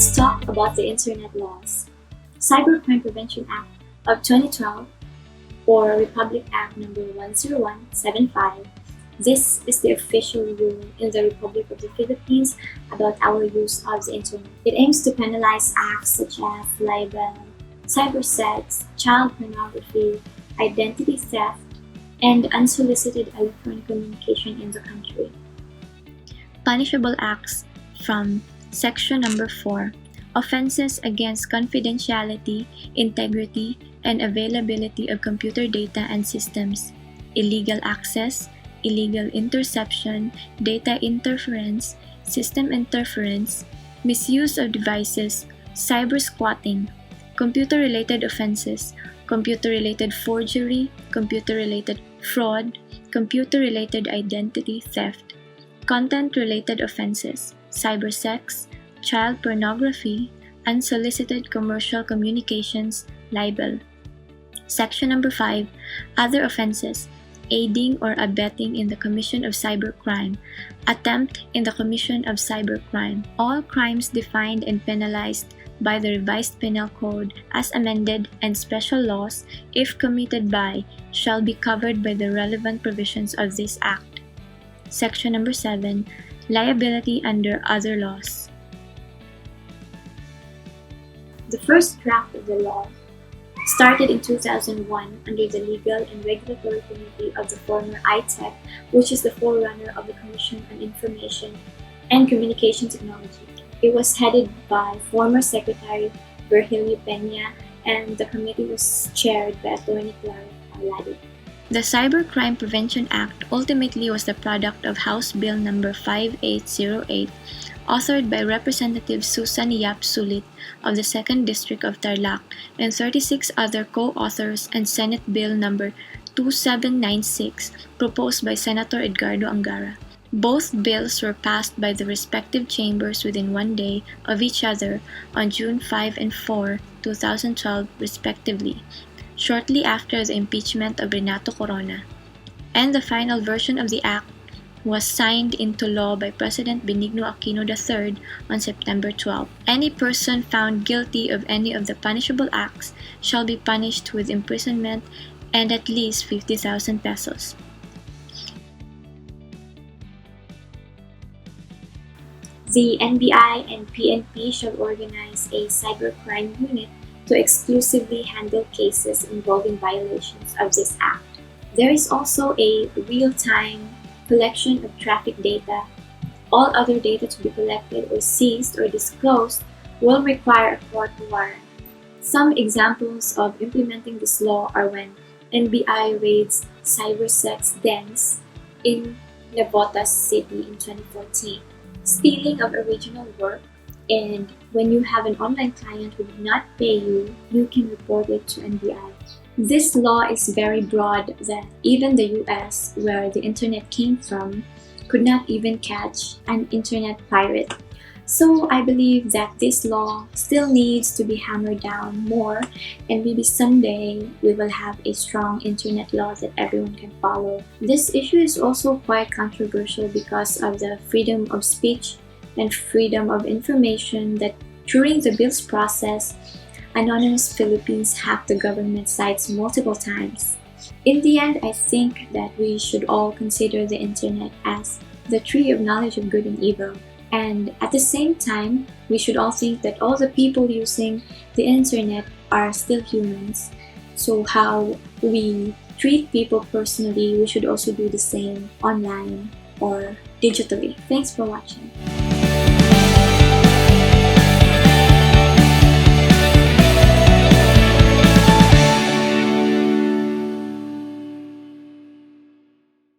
Let's talk about the Internet laws. Cybercrime Prevention Act of 2012, or Republic Act number 10175. This is the official rule in the Republic of the Philippines about our use of the Internet. It aims to penalize acts such as libel, cybersex, child pornography, identity theft, and unsolicited electronic communication in the country. Punishable acts from Section number 4, Offences against confidentiality, integrity, and availability of computer data and systems, illegal access, illegal interception, data interference, system interference, misuse of devices, cyber-squatting, computer-related offenses, computer-related forgery, computer-related fraud, computer-related identity theft, content-related offenses, cybersex, child pornography, unsolicited commercial communications, libel. Section number 5, Other offenses, aiding or abetting in the commission of cybercrime, attempt in the commission of cybercrime. All crimes defined and penalized by the Revised Penal Code as amended and special laws, if committed by, shall be covered by the relevant provisions of this Act. Section number 7, Liability under other laws. The first draft of the law started in 2001 under the Legal and Regulatory Committee of the former ITEC, which is the forerunner of the Commission on Information and Communication Technology. It was headed by former Secretary Virgilio Peña, and the committee was chaired by Attorney Clara Aladi. The Cybercrime Prevention Act ultimately was the product of House Bill number 5808, authored by Representative Susan Yap Sulit of the 2nd District of Tarlac and 36 other co-authors, and Senate Bill number 2796, proposed by Senator Edgardo Angara. Both bills were passed by the respective chambers within 1 day of each other on June 5 and 4, 2012, respectively, shortly after the impeachment of Renato Corona, and the final version of the act was signed into law by President Benigno Aquino III on September 12. Any person found guilty of any of the punishable acts shall be punished with imprisonment and at least 50,000 pesos. The NBI and PNP shall organize a cybercrime unit to exclusively handle cases involving violations of this act. There is also a real-time collection of traffic data. All other data to be collected or seized or disclosed will require a court warrant. Some examples of implementing this law are when NBI raids cybersex dens in Navotas City in 2014, stealing of original work, and when you have an online client who did not pay you, you can report it to NBI. This law is very broad that even the US, where the internet came from, could not even catch an internet pirate. So I believe that this law still needs to be hammered down more, and maybe someday we will have a strong internet law that everyone can follow. This issue is also quite controversial because of the freedom of speech and freedom of information that during the bill's process, anonymous Philippines hacked the government sites multiple times. In the end, I think that we should all consider the internet as the tree of knowledge of good and evil. And at the same time, we should all think that all the people using the internet are still humans. So how we treat people personally, we should also do the same online or digitally. Thanks for watching.